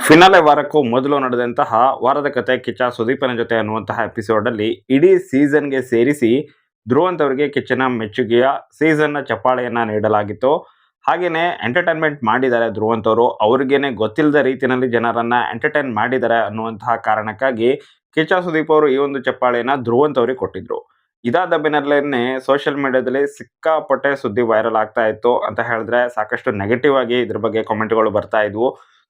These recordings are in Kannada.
ಫಿನಾಲೆ ವಾರಕ್ಕೂ ಮೊದಲು ನಡೆದಂತಹ ವಾರದ ಕತೆ ಕಿಚ್ಚ ಸುದೀಪನ ಜೊತೆ ಅನ್ನುವಂತಹ ಎಪಿಸೋಡಲ್ಲಿ ಇಡೀ ಸೀಸನ್ಗೆ ಸೇರಿಸಿ ಧ್ರುವಂತ್ ಅವರಿಗೆ ಕಿಚ್ಚನ ಮೆಚ್ಚುಗೆಯ ಸೀಸನ್ನ ಚಪ್ಪಾಳೆಯನ್ನ ನೀಡಲಾಗಿತ್ತು. ಹಾಗೆಯೇ ಎಂಟರ್ಟೈನ್ಮೆಂಟ್ ಮಾಡಿದ್ದಾರೆ ಧ್ರುವಂತ್ ಅವರು. ಅವ್ರಿಗೇನೆ ಗೊತ್ತಿಲ್ಲದ ರೀತಿಯಲ್ಲಿ ಜನರನ್ನ ಎಂಟರ್ಟೈನ್ ಮಾಡಿದ್ದಾರೆ ಅನ್ನುವಂತಹ ಕಾರಣಕ್ಕಾಗಿ ಕಿಚ್ಚ ಸುದೀಪ್ ಅವರು ಈ ಒಂದು ಚಪ್ಪಾಳೆಯನ್ನ ಧ್ರುವಂತ್ ಅವರಿಗೆ ಕೊಟ್ಟಿದ್ರು. ಇದಾದ ಬೆನ್ನಲ್ಲೇನೆ ಸೋಷಿಯಲ್ ಮೀಡಿಯಾದಲ್ಲಿ ಸಿಕ್ಕಾಪಟ್ಟೆ ಸುದ್ದಿ ವೈರಲ್ ಆಗ್ತಾ ಇತ್ತು ಅಂತ ಹೇಳಿದ್ರೆ ಸಾಕಷ್ಟು ನೆಗೆಟಿವ್ ಆಗಿ ಇದ್ರ ಬಗ್ಗೆ ಕಾಮೆಂಟ್ಗಳು ಬರ್ತಾ ಇದ್ವು.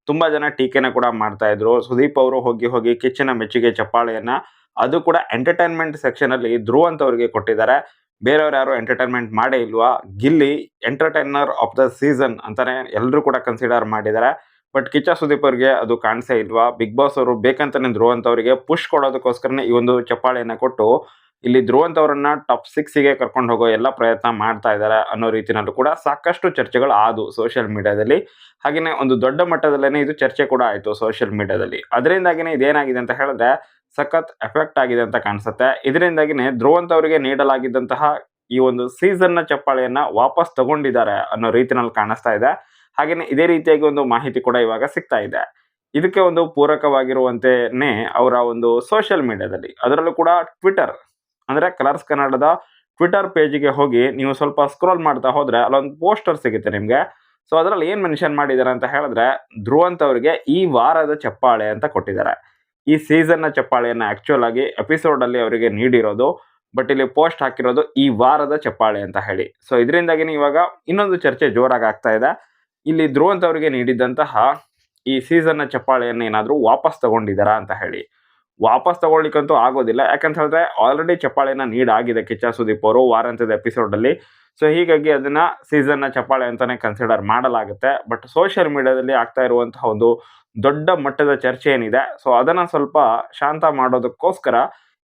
ತುಂಬಾ ಜನ ಟೀಕೆನ ಕೂಡ ಮಾಡ್ತಾ ಇದ್ರು. ಸುದೀಪ್ ಅವರು ಹೋಗಿ ಕಿಚ್ಚನ ಮೆಚ್ಚುಗೆ ಚಪ್ಪಾಳೆಯನ್ನ ಅದು ಕೂಡ ಎಂಟರ್ಟೈನ್ಮೆಂಟ್ ಸೆಕ್ಷನ್ ಅಲ್ಲಿ ಧ್ರುವಂತ್ ಅವರಿಗೆ ಕೊಟ್ಟಿದ್ದಾರೆ. ಬೇರೆಯವ್ರು ಯಾರು ಎಂಟರ್ಟೈನ್ಮೆಂಟ್ ಮಾಡೇ ಇಲ್ವಾ? Gilli entertainer of the season ಅಂತಾನೆ ಎಲ್ಲರೂ ಕೂಡ ಕನ್ಸಿಡರ್ ಮಾಡಿದ್ದಾರೆ. ಬಟ್ ಕಿಚ್ಚ ಸುದೀಪ್ ಅವರಿಗೆ ಅದು ಕಾಣಿಸೇ ಇಲ್ವಾ? ಬಿಗ್ ಬಾಸ್ ಅವರು ಬೇಕಂತಾನೆ ಧ್ರುವಂತ್ ಅವರಿಗೆ ಪುಷ್ ಕೊಡೋದಕ್ಕೋಸ್ಕರನೇ ಈ ಒಂದು ಚಪ್ಪಾಳೆಯನ್ನ ಕೊಟ್ಟು ಇಲ್ಲಿ ಧ್ರುವಂತ್ ಅವರನ್ನ ಟಾಪ್ 6ಗೆ ಕರ್ಕೊಂಡು ಹೋಗೋ ಎಲ್ಲ ಪ್ರಯತ್ನ ಮಾಡ್ತಾ ಇದ್ದಾರೆ ಅನ್ನೋ ರೀತಿನಲ್ಲೂ ಕೂಡ ಸಾಕಷ್ಟು ಚರ್ಚೆಗಳು ಆದವು ಸೋಷಿಯಲ್ ಮೀಡಿಯಾದಲ್ಲಿ. ಹಾಗೆಯೇ ಒಂದು ದೊಡ್ಡ ಮಟ್ಟದಲ್ಲೇನೆ ಇದು ಚರ್ಚೆ ಕೂಡ ಆಯಿತು ಸೋಷಿಯಲ್ ಮೀಡಿಯಾದಲ್ಲಿ. ಅದರಿಂದಾಗಿನೇ ಇದೇನಾಗಿದೆ ಅಂತ ಹೇಳಿದ್ರೆ ಸಖತ್ ಎಫೆಕ್ಟ್ ಆಗಿದೆ ಅಂತ ಕಾಣಿಸುತ್ತೆ. ಇದರಿಂದಾಗಿನೇ ಧ್ರುವಂತ್ ಅವರಿಗೆ ನೀಡಲಾಗಿದ್ದಂತಹ ಈ ಒಂದು ಸೀಸನ್ನ ಚಪ್ಪಾಳೆಯನ್ನ ವಾಪಸ್ ತಗೊಂಡಿದ್ದಾರೆ ಅನ್ನೋ ರೀತಿನಲ್ಲಿ ಕಾಣಿಸ್ತಾ ಇದೆ. ಹಾಗೆಯೇ ಇದೇ ರೀತಿಯಾಗಿ ಒಂದು ಮಾಹಿತಿ ಕೂಡ ಇವಾಗ ಸಿಗ್ತಾ ಇದೆ. ಇದಕ್ಕೆ ಒಂದು ಪೂರಕವಾಗಿರುವಂತೆಯೇ ಅವರ ಒಂದು ಸೋಷಿಯಲ್ ಮೀಡಿಯಾದಲ್ಲಿ ಅದರಲ್ಲೂ ಕೂಡ ಟ್ವಿಟರ್ ಅಂದ್ರೆ ಕಲರ್ಸ್ ಕನ್ನಡದ ಟ್ವಿಟರ್ ಪೇಜ್ಗೆ ಹೋಗಿ ನೀವು ಸ್ವಲ್ಪ ಸ್ಕ್ರೋಲ್ ಮಾಡ್ತಾ ಹೋದ್ರೆ ಅಲ್ಲೊಂದು ಪೋಸ್ಟರ್ ಸಿಗುತ್ತೆ ನಿಮಗೆ. ಸೊ ಅದರಲ್ಲಿ ಏನು ಮೆನ್ಷನ್ ಮಾಡಿದ್ದಾರೆ ಅಂತ ಹೇಳಿದ್ರೆ ಧ್ರುವಂತ್ ಅವರಿಗೆ ಈ ವಾರದ ಚಪ್ಪಾಳೆ ಅಂತ ಕೊಟ್ಟಿದ್ದಾರೆ. ಈ ಸೀಸನ್ನ ಚಪ್ಪಾಳೆಯನ್ನ ಆಕ್ಚುಯಲ್ ಆಗಿ ಎಪಿಸೋಡ್ ಅಲ್ಲಿ ಅವರಿಗೆ ನೀಡಿರೋದು, ಬಟ್ ಇಲ್ಲಿ ಪೋಸ್ಟ್ ಹಾಕಿರೋದು ಈ ವಾರದ ಚಪ್ಪಾಳೆ ಅಂತ ಹೇಳಿ. ಸೊ ಇದರಿಂದಾಗಿನೇ ಇವಾಗ ಇನ್ನೊಂದು ಚರ್ಚೆ ಜೋರಾಗಿ ಆಗ್ತಾ ಇದೆ. ಇಲ್ಲಿ ಧ್ರುವಂತ್ ಅವರಿಗೆ ನೀಡಿದಂತಹ ಈ ಸೀಸನ್ನ ಚಪ್ಪಾಳೆಯನ್ನು ಏನಾದರೂ ವಾಪಸ್ ತಗೊಂಡಿದ್ದಾರಾ ಅಂತ ಹೇಳಿ. ವಾಪಸ್ ತಗೊಳ್ಳಿಕ್ಕಂತೂ ಆಗೋದಿಲ್ಲ. ಯಾಕಂತ ಹೇಳಿದ್ರೆ ಆಲ್ರೆಡಿ ಚಪ್ಪಾಳೆನ ನೀಡಾಗಿದೆ ಕಿಚ್ಚ ಸುದೀಪ್ ಅವರು ವಾರಾಂತ್ಯದ ಎಪಿಸೋಡ್ ಅಲ್ಲಿ. ಸೊ ಹೀಗಾಗಿ ಅದನ್ನ ಸೀಸನ್ನ ಚಪ್ಪಾಳೆ ಅಂತಾನೆ ಕನ್ಸಿಡರ್ ಮಾಡಲಾಗುತ್ತೆ. ಬಟ್ ಸೋಷಿಯಲ್ ಮೀಡಿಯಾದಲ್ಲಿ ಆಗ್ತಾ ಇರುವಂತಹ ಒಂದು ದೊಡ್ಡ ಮಟ್ಟದ ಚರ್ಚೆ ಏನಿದೆ, ಸೊ ಅದನ್ನ ಸ್ವಲ್ಪ ಶಾಂತ ಮಾಡೋದಕ್ಕೋಸ್ಕರ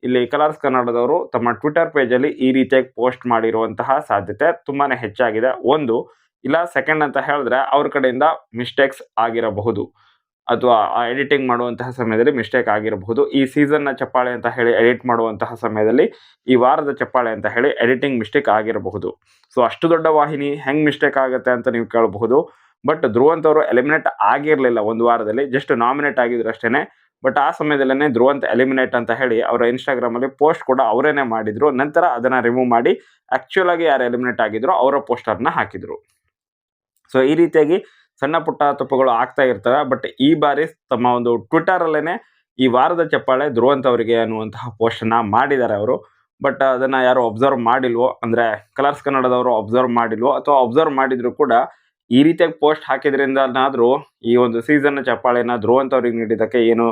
ಇಲ್ಲಿ ಕಲರ್ಸ್ ಕನ್ನಡದವರು ತಮ್ಮ ಟ್ವಿಟರ್ ಪೇಜ್ ಅಲ್ಲಿ ಈ ರೀತಿಯಾಗಿ ಪೋಸ್ಟ್ ಮಾಡಿರುವಂತಹ ಸಾಧ್ಯತೆ ತುಂಬಾನೇ ಹೆಚ್ಚಾಗಿದೆ. ಒಂದು ಇಲ್ಲ ಸೆಕೆಂಡ್ ಅಂತ ಹೇಳಿದ್ರೆ ಅವ್ರ ಕಡೆಯಿಂದ ಮಿಸ್ಟೇಕ್ಸ್ ಆಗಿರಬಹುದು, ಅಥವಾ ಆ ಎಡಿಟಿಂಗ್ ಮಾಡುವಂತಹ ಸಮಯದಲ್ಲಿ ಮಿಸ್ಟೇಕ್ ಆಗಿರಬಹುದು. ಈ ಸೀಸನ್ನ ಚಪ್ಪಾಳೆ ಅಂತ ಹೇಳಿ ಎಡಿಟ್ ಮಾಡುವಂತಹ ಸಮಯದಲ್ಲಿ ಈ ವಾರದ ಚಪ್ಪಾಳೆ ಅಂತ ಹೇಳಿ ಎಡಿಟಿಂಗ್ ಮಿಸ್ಟೇಕ್ ಆಗಿರಬಹುದು. ಸೊ ಅಷ್ಟು ದೊಡ್ಡ ವಾಹಿನಿ ಹೆಂಗ್ ಮಿಸ್ಟೇಕ್ ಆಗುತ್ತೆ ಅಂತ ನೀವು ಕೇಳಬಹುದು. ಬಟ್ ಧ್ರುವಂತ್ ಅವರು ಎಲಿಮಿನೇಟ್ ಆಗಿರಲಿಲ್ಲ ಒಂದು ವಾರದಲ್ಲಿ, ಜಸ್ಟ್ ನಾಮಿನೇಟ್ ಆಗಿದ್ರು ಅಷ್ಟೇನೆ. ಬಟ್ ಆ ಸಮಯದಲ್ಲೇ ಧ್ರುವಂತ್ ಎಲಿಮಿನೇಟ್ ಅಂತ ಹೇಳಿ ಅವರ ಇನ್ಸ್ಟಾಗ್ರಾಮ್ ಅಲ್ಲಿ ಪೋಸ್ಟ್ ಕೂಡ ಅವರೇನೆ ಮಾಡಿದ್ರು. ನಂತರ ಅದನ್ನ ರಿಮೂವ್ ಮಾಡಿ ಆಕ್ಚುಯಲ್ ಆಗಿ ಯಾರು ಎಲಿಮಿನೇಟ್ ಆಗಿದ್ರು ಅವರ ಪೋಸ್ಟರ್ನ ಹಾಕಿದ್ರು. ಸೊ ಈ ರೀತಿಯಾಗಿ ಸಣ್ಣ ಪುಟ್ಟ ತಪ್ಪುಗಳು ಆಗ್ತಾ ಇರ್ತವೆ. ಬಟ್ ಈ ಬಾರಿ ತಮ್ಮ ಒಂದು ಟ್ವಿಟರ್ ಅಲ್ಲೇನೆ ಈ ವಾರದ ಚಪ್ಪಾಳೆ ಧ್ರುವಂತ್ ಅವರಿಗೆ ಅನ್ನುವಂತಹ ಪೋಸ್ಟ್ ಅನ್ನ ಮಾಡಿದ್ದಾರೆ ಅವರು. ಬಟ್ ಅದನ್ನ ಯಾರು ಅಬ್ಸರ್ವ್ ಮಾಡಿಲ್ವೋ, ಅಂದ್ರೆ ಕಲರ್ಸ್ ಕನ್ನಡದವರು ಅಬ್ಸರ್ವ್ ಮಾಡಿಲ್ವೋ, ಅಥವಾ ಅಬ್ಸರ್ವ್ ಮಾಡಿದ್ರು ಕೂಡ ಈ ರೀತಿಯಾಗಿ ಪೋಸ್ಟ್ ಹಾಕಿದ್ರಿಂದನಾದ್ರೂ ಈ ಒಂದು ಸೀಸನ್ ಚಪ್ಪಾಳೆನ ಧ್ರುವಂತ್ ಅವರಿಗೆ ನೀಡಿದ್ದಕ್ಕೆ ಏನು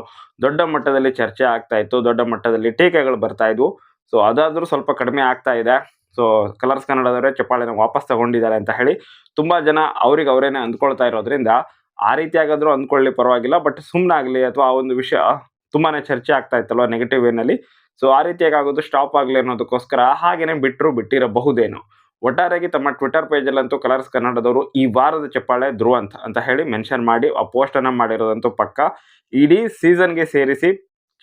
ದೊಡ್ಡ ಮಟ್ಟದಲ್ಲಿ ಚರ್ಚೆ ಆಗ್ತಾ ಇತ್ತು, ದೊಡ್ಡ ಮಟ್ಟದಲ್ಲಿ ಟೀಕೆಗಳು ಬರ್ತಾ ಇದ್ವು. ಸೊ ಅದಾದ್ರೂ ಸ್ವಲ್ಪ ಕಡಿಮೆ ಆಗ್ತಾ ಇದೆ. ಸೊ ಕಲರ್ಸ್ ಕನ್ನಡದವರೇ ಚಪ್ಪಾಳೆನ ವಾಪಸ್ ತಗೊಂಡಿದ್ದಾರೆ ಅಂತ ಹೇಳಿ ತುಂಬಾ ಜನ ಅವ್ರಿಗೆ ಅವರೇನೆ ಅಂದ್ಕೊಳ್ತಾ ಇರೋದ್ರಿಂದ ಆ ರೀತಿಯಾಗಾದ್ರೂ ಅಂದ್ಕೊಳ್ಳಿ ಪರವಾಗಿಲ್ಲ. ಬಟ್ ಸುಮ್ಮನಾಗ್ಲಿ, ಅಥವಾ ಆ ಒಂದು ವಿಷಯ ತುಂಬಾನೇ ಚರ್ಚೆ ಆಗ್ತಾ ಇತ್ತಲ್ವ ನೆಗೆಟಿವ್ ವೇನಲ್ಲಿ, ಸೊ ಆ ರೀತಿಯಾಗಿ ಆಗೋದು ಸ್ಟಾಪ್ ಆಗಲಿ ಅನ್ನೋದಕ್ಕೋಸ್ಕರ ಹಾಗೇನೆ ಬಿಟ್ಟಿರಬಹುದೇನೋ. ಒಟ್ಟಾರೆಯಾಗಿ ತಮ್ಮ ಟ್ವಿಟರ್ ಪೇಜಲ್ಲಂತೂ ಕಲರ್ಸ್ ಕನ್ನಡದವರು ಈ ವಾರದ ಚಪ್ಪಾಳೆ ಧ್ರುವಂತ್ ಅಂತ ಹೇಳಿ ಮೆನ್ಷನ್ ಮಾಡಿ ಆ ಪೋಸ್ಟ್ ಅನ್ನ ಮಾಡಿರೋದಂತೂ ಪಕ್ಕ. ಇಡೀ ಸೀಸನ್ಗೆ ಸೇರಿಸಿ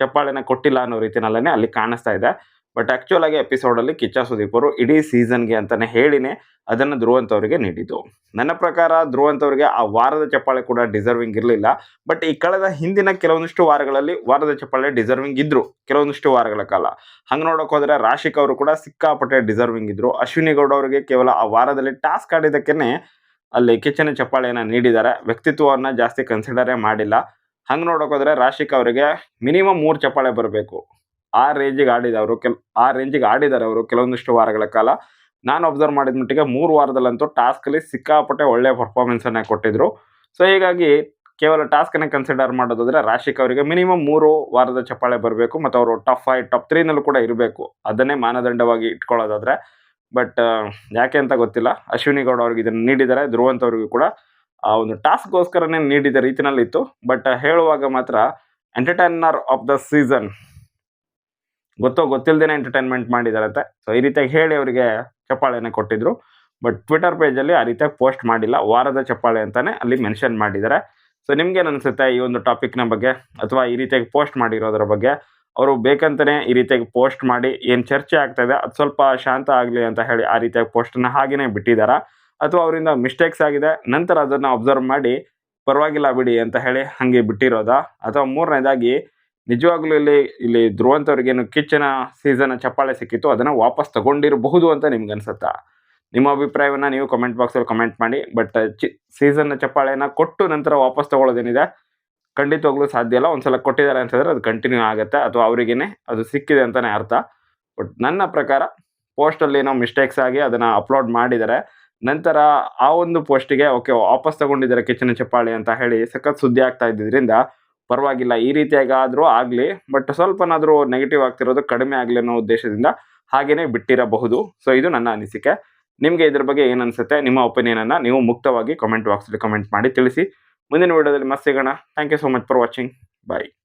ಚಪ್ಪಾಳೆನ ಕೊಟ್ಟಿಲ್ಲ ಅನ್ನೋ ರೀತಿನಲ್ಲೇ ಅಲ್ಲಿ ಕಾಣಿಸ್ತಾ ಇದೆ. ಬಟ್ ಆಕ್ಚುಯಲ್ ಆಗಿ ಎಪಿಸೋಡ್ ಅಲ್ಲಿ ಕಿಚ್ಚ ಸುದೀಪ್ ಅವರು ಇಡೀ ಸೀಸನ್ಗೆ ಅಂತಾನೆ ಹೇಳಿನೇ ಅದನ್ನ ಧ್ರುವಂತ್ ಅವರಿಗೆ ನೀಡಿದ್ದು. ನನ್ನ ಪ್ರಕಾರ ಧ್ರುವಂತ್ ಅವರಿಗೆ ಆ ವಾರದ ಚಪ್ಪಾಳೆ ಕೂಡ ಡಿಸರ್ವಿಂಗ್ ಇರಲಿಲ್ಲ. ಬಟ್ ಈ ಕಳೆದ ಹಿಂದಿನ ಕೆಲವೊಂದಿಷ್ಟು ವಾರಗಳಲ್ಲಿ ವಾರದ ಚಪ್ಪಾಳೆ ಡಿಸರ್ವಿಂಗ್ ಇದ್ರು ಕೆಲವೊಂದಿಷ್ಟು ವಾರಗಳ ಕಾಲ. ಹಂಗೆ ನೋಡೋಕೆ ಹೋದ್ರೆ ರಾಶಿಕ್ ಅವರು ಕೂಡ ಸಿಕ್ಕಾಪಟ್ಟೆ ಡಿಸರ್ವಿಂಗ್ ಇದ್ರು. ಅಶ್ವಿನಿ ಗೌಡ ಅವರಿಗೆ ಕೇವಲ ಆ ವಾರದಲ್ಲಿ ಟಾಸ್ಕ್ ಆಡಿದ್ದಕ್ಕೇನೆ ಅಲ್ಲಿ ಕಿಚ್ಚನ ಚಪ್ಪಾಳೆಯನ್ನ ನೀಡಿದ್ದಾರೆ. ವ್ಯಕ್ತಿತ್ವವನ್ನ ಜಾಸ್ತಿ ಕನ್ಸಿಡರೇ ಮಾಡಿಲ್ಲ. ಹಂಗೆ ನೋಡೋಕೆ ಹೋದ್ರೆ ರಾಶಿಕ್ ಅವರಿಗೆ ಮಿನಿಮಮ್ 3 ಚಪ್ಪಾಳೆ ಬರಬೇಕು. ಆ ರೇಂಜಿಗೆ ಆಡಿದ್ದಾರೆ ಅವರು ಕೆಲವೊಂದಿಷ್ಟು ವಾರಗಳ ಕಾಲ. ನಾನು ಅಬ್ಸರ್ವ್ ಮಾಡಿದ ಮಟ್ಟಿಗೆ 3 ವಾರದಲ್ಲಂತೂ ಟಾಸ್ಕ್ ಅಲ್ಲಿ ಸಿಕ್ಕಾಪಟ್ಟೆ ಒಳ್ಳೆ ಪರ್ಫಾರ್ಮೆನ್ಸ್ ಅನ್ನ ಕೊಟ್ಟಿದ್ರು. ಸೊ ಹೀಗಾಗಿ ಕೇವಲ ಟಾಸ್ಕ್ ಅನ್ನ ಕನ್ಸಿಡರ್ ಮಾಡೋದಾದ್ರೆ ರಾಶಿಕ್ ಅವರಿಗೆ ಮಿನಿಮಮ್ 3 ವಾರದ ಚಪ್ಪಾಳೆ ಬರಬೇಕು, ಮತ್ತು ಅವರು ಟಾಪ್ 5 ಟಾಪ್ 3 ನಲ್ಲೂ ಕೂಡ ಇರಬೇಕು. ಅದನ್ನೇ ಮಾನದಂಡವಾಗಿ ಇಟ್ಕೊಳ್ಳೋದಾದ್ರೆ. ಬಟ್ ಯಾಕೆ ಅಂತ ಗೊತ್ತಿಲ್ಲ, ಅಶ್ವಿನಿ ಗೌಡ ಅವ್ರಿಗೆ ಇದನ್ನು ನೀಡಿದ್ದಾರೆ. ಧ್ರುವಂತ್ ಅವರಿಗೂ ಕೂಡ ಆ ಒಂದು ಟಾಸ್ಕ್ಗೋಸ್ಕರನೇ ನೀಡಿದ ರೀತಿನಲ್ಲಿ ಇತ್ತು. ಬಟ್ ಹೇಳುವಾಗ ಮಾತ್ರ ಎಂಟರ್ಟೈನರ್ ಆಫ್ ದ ಸೀಸನ್ ಗೊತ್ತಿಲ್ಲದೇನೆ ಎಂಟರ್ಟೈನ್ಮೆಂಟ್ ಮಾಡಿದಾರಂತೆ. ಸೊ ಈ ರೀತಿಯಾಗಿ ಹೇಳಿ ಅವರಿಗೆ ಚಪ್ಪಾಳೆನ ಕೊಟ್ಟಿದ್ರು. ಬಟ್ ಟ್ವಿಟರ್ ಪೇಜಲ್ಲಿ ಆ ರೀತಿಯಾಗಿ ಪೋಸ್ಟ್ ಮಾಡಿಲ್ಲ, ವಾರದ ಚಪ್ಪಾಳೆ ಅಂತಾನೆ ಅಲ್ಲಿ ಮೆನ್ಷನ್ ಮಾಡಿದ್ದಾರೆ. ಸೊ ನಿಮ್ಗೇನು ಅನಿಸುತ್ತೆ ಈ ಒಂದು ಟಾಪಿಕ್ನ ಬಗ್ಗೆ, ಅಥವಾ ಈ ರೀತಿಯಾಗಿ ಪೋಸ್ಟ್ ಮಾಡಿರೋದ್ರ ಬಗ್ಗೆ? ಅವರು ಬೇಕಂತಾನೆ ಈ ರೀತಿಯಾಗಿ ಪೋಸ್ಟ್ ಮಾಡಿ ಏನು ಚರ್ಚೆ ಆಗ್ತಾ ಇದೆ ಅದು ಸ್ವಲ್ಪ ಶಾಂತ ಆಗಲಿ ಅಂತ ಹೇಳಿ ಆ ರೀತಿಯಾಗಿ ಪೋಸ್ಟನ್ನು ಹಾಗೇನೆ ಬಿಟ್ಟಿದ್ದಾರಾ, ಅಥವಾ ಅವರಿಂದ ಮಿಸ್ಟೇಕ್ಸ್ ಆಗಿದೆ ನಂತರ ಅದನ್ನು ಅಬ್ಸರ್ವ್ ಮಾಡಿ ಪರವಾಗಿಲ್ಲ ಬಿಡಿ ಅಂತ ಹೇಳಿ ಹಾಗೆ ಬಿಟ್ಟಿರೋದಾ? ಅಥವಾ ಮೂರನೇದಾಗಿ ನಿಜವಾಗ್ಲೂ ಇಲ್ಲಿ ಧ್ರುವಂತವ್ರಿಗೇನು ಕಿಚ್ಚನ ಸೀಸನ್ ಚಪ್ಪಾಳೆ ಸಿಕ್ಕಿತ್ತು, ಅದನ್ನು ವಾಪಸ್ ತಗೊಂಡಿರಬಹುದು ಅಂತ ನಿಮ್ಗೆ ಅನ್ಸುತ್ತಾ? ನಿಮ್ಮ ಅಭಿಪ್ರಾಯವನ್ನು ನೀವು ಕಮೆಂಟ್ ಬಾಕ್ಸಲ್ಲಿ ಕಮೆಂಟ್ ಮಾಡಿ. ಬಟ್ ಸೀಸನ್ನ ಚಪ್ಪಾಳೆನ ಕೊಟ್ಟು ನಂತರ ವಾಪಸ್ ತಗೊಳ್ಳೋದೇನಿದೆ ಖಂಡಿತವಾಗ್ಲೂ ಸಾಧ್ಯ ಇಲ್ಲ. ಒಂದ್ಸಲ ಕೊಟ್ಟಿದ್ದಾರೆ ಅಂತಂದರೆ ಅದು ಕಂಟಿನ್ಯೂ ಆಗುತ್ತೆ, ಅಥವಾ ಅವರಿಗೇನೆ ಅದು ಸಿಕ್ಕಿದೆ ಅಂತಲೇ ಅರ್ಥ. ಬಟ್ ನನ್ನ ಪ್ರಕಾರ ಪೋಸ್ಟಲ್ಲಿ ಏನೋ ಮಿಸ್ಟೇಕ್ಸ್ ಆಗಿ ಅದನ್ನು ಅಪ್ಲೋಡ್ ಮಾಡಿದ್ದಾರೆ. ನಂತರ ಆ ಒಂದು ಪೋಸ್ಟಿಗೆ ಓಕೆ ವಾಪಸ್ ತಗೊಂಡಿದ್ದಾರೆ ಕಿಚ್ಚನ ಚಪ್ಪಾಳೆ ಅಂತ ಹೇಳಿ ಸಖತ್ ಸುದ್ದಿ ಆಗ್ತಾ ಇದ್ದಿದ್ದರಿಂದ ಪರವಾಗಿಲ್ಲ, ಈ ರೀತಿಯಾಗಿ ಆದರೂ ಆಗಲಿ, ಬಟ್ ಸ್ವಲ್ಪನಾದರೂ ನೆಗೆಟಿವ್ ಆಗ್ತಿರೋದು ಕಡಿಮೆ ಆಗಲಿ ಅನ್ನೋ ಉದ್ದೇಶದಿಂದ ಹಾಗೇನೆ ಬಿಟ್ಟಿರಬಹುದು. ಸೊ ಇದು ನನ್ನ ಅನಿಸಿಕೆ. ನಿಮಗೆ ಇದ್ರ ಬಗ್ಗೆ ಏನು ಅನಿಸುತ್ತೆ? ನಿಮ್ಮ ಒಪಿನಿಯನನ್ನು ನೀವು ಮುಕ್ತವಾಗಿ ಕಮೆಂಟ್ ಬಾಕ್ಸಲ್ಲಿ ಕಮೆಂಟ್ ಮಾಡಿ ತಿಳಿಸಿ. ಮುಂದಿನ ವಿಡಿಯೋದಲ್ಲಿ ಮತ್ತೆ ಸಿಗೋಣ. Thank you so much for watching. Bye.